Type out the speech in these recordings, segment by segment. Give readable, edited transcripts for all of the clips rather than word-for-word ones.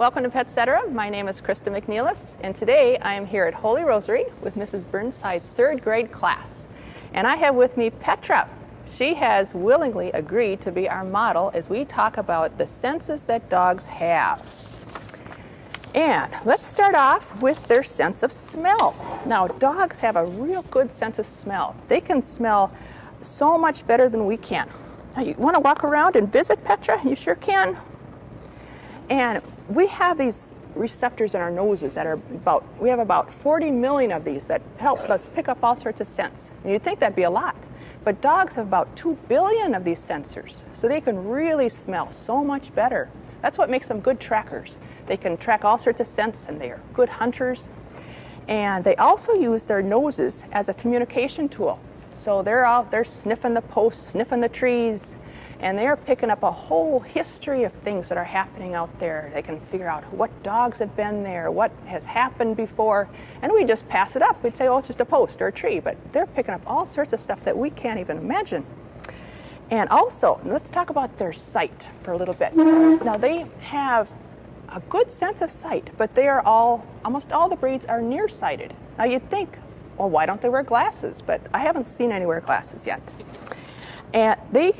Welcome to PetCetera. My name is Kristi McNeilis, and today I am here at Holy Rosary with Mrs. Burnside's third grade class. And I have with me Petra. She has willingly agreed to be our model as we talk about the senses that dogs have. And let's start off with their sense of smell. Now, dogs have a real good sense of smell. They can smell so much better than we can. Now, you want to walk around and visit, Petra? You sure can. And we have these receptors in our noses that are we have about 40 million of these that help us pick up all sorts of scents. And you'd think that'd be a lot, but dogs have about 2 billion of these sensors, so they can really smell so much better. That's what makes them good trackers. They can track all sorts of scents, and they are good hunters. And they also use their noses as a communication tool. So they're out there sniffing the posts, sniffing the trees, and they're picking up a whole history of things that are happening out there. They can figure out what dogs have been there, what has happened before, and we just pass it up. We'd say, oh, it's just a post or a tree, but they're picking up all sorts of stuff that we can't even imagine. And also, let's talk about their sight for a little bit. Now, they have a good sense of sight, but they are almost all the breeds are nearsighted. Now, you'd think, well, why don't they wear glasses? But I haven't seen any wear glasses yet. And they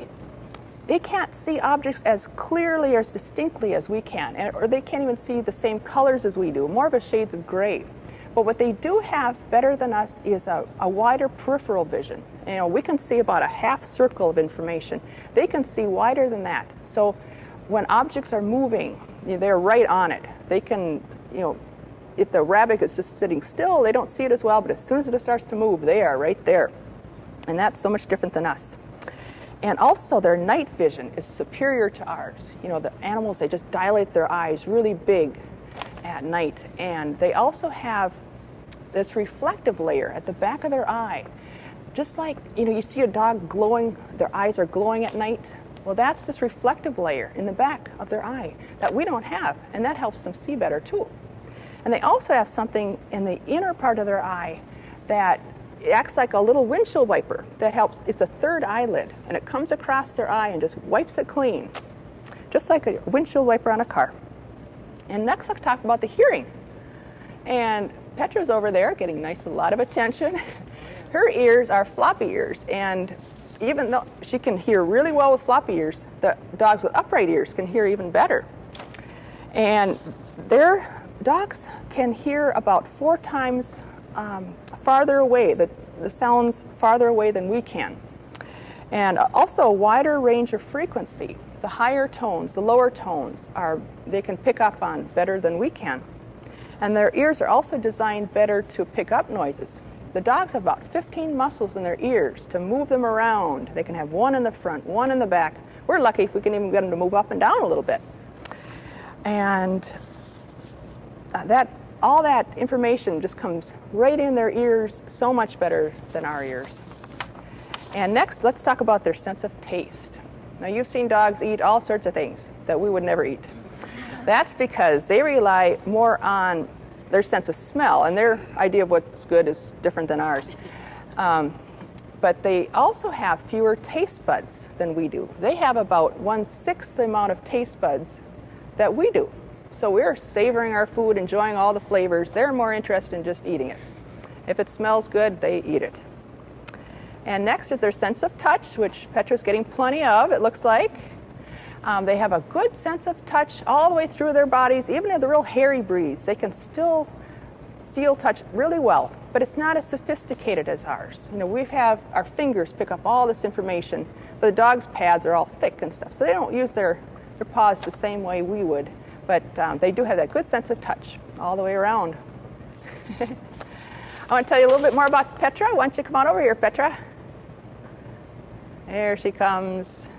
can't see objects as clearly or as distinctly as we can, or they can't even see the same colors as we do, more of a shades of gray. But what they do have better than us is a wider peripheral vision. You know, we can see about a half circle of information. They can see wider than that. So when objects are moving, they're right on it. They can, if the rabbit is just sitting still, they don't see it as well, but as soon as it starts to move, they are right there. And that's so much different than us. And also their night vision is superior to ours. The animals, they just dilate their eyes really big at night. And they also have this reflective layer at the back of their eye. Just like, you see a dog glowing, their eyes are glowing at night. Well, that's this reflective layer in the back of their eye that we don't have, and that helps them see better too. And they also have something in the inner part of their eye that acts like a little windshield wiper that helps. It's a third eyelid, and it comes across their eye and just wipes it clean, just like a windshield wiper on a car. And next I'll talk about the hearing. And Petra's over there getting a lot of attention. Her ears are floppy ears, and even though she can hear really well with floppy ears, the dogs with upright ears can hear even better. And their dogs can hear about 4 times farther away, the sounds farther away than we can. And also a wider range of frequency. The higher tones, the lower tones, they can pick up on better than we can. And their ears are also designed better to pick up noises. The dogs have about 15 muscles in their ears to move them around. They can have one in the front, one in the back. We're lucky if we can even get them to move up and down a little bit. And all that information just comes right in their ears so much better than our ears. And next, let's talk about their sense of taste. Now, you've seen dogs eat all sorts of things that we would never eat. That's because they rely more on their sense of smell, and their idea of what's good is different than ours. But they also have fewer taste buds than we do. They have about 1/6 the amount of taste buds that we do. So we're savoring our food, enjoying all the flavors. They're more interested in just eating it. If it smells good, they eat it. And next is their sense of touch, which Petra's getting plenty of, it looks like. They have a good sense of touch all the way through their bodies. Even in the real hairy breeds, they can still feel touch really well, but it's not as sophisticated as ours. We have our fingers pick up all this information, but the dog's pads are all thick and stuff, so they don't use their paws the same way we would. But they do have that good sense of touch all the way around. I want to tell you a little bit more about Petra. Why don't you come on over here, Petra? There she comes.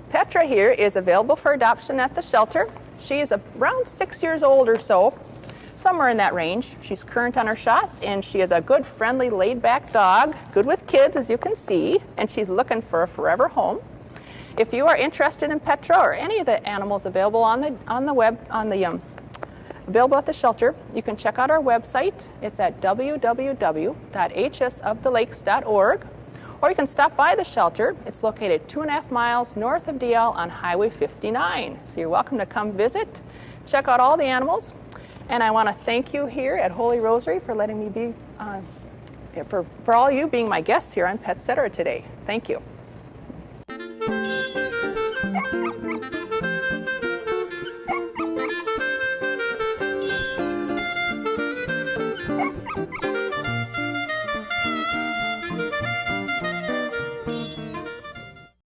Petra here is available for adoption at the shelter. She is around 6 years old or so, somewhere in that range. She's current on her shots, and she is a good, friendly, laid-back dog, good with kids, as you can see, and she's looking for a forever home. If you are interested in Petra or any of the animals available on the web, available at the shelter, you can check out our website. It's at www.hsofthelakes.org, or you can stop by the shelter. It's located 2.5 miles north of DL on Highway 59. So you're welcome to come visit, check out all the animals. And I want to thank you here at Holy Rosary for letting me be, for all you being my guests here on PetCetera today. Thank you.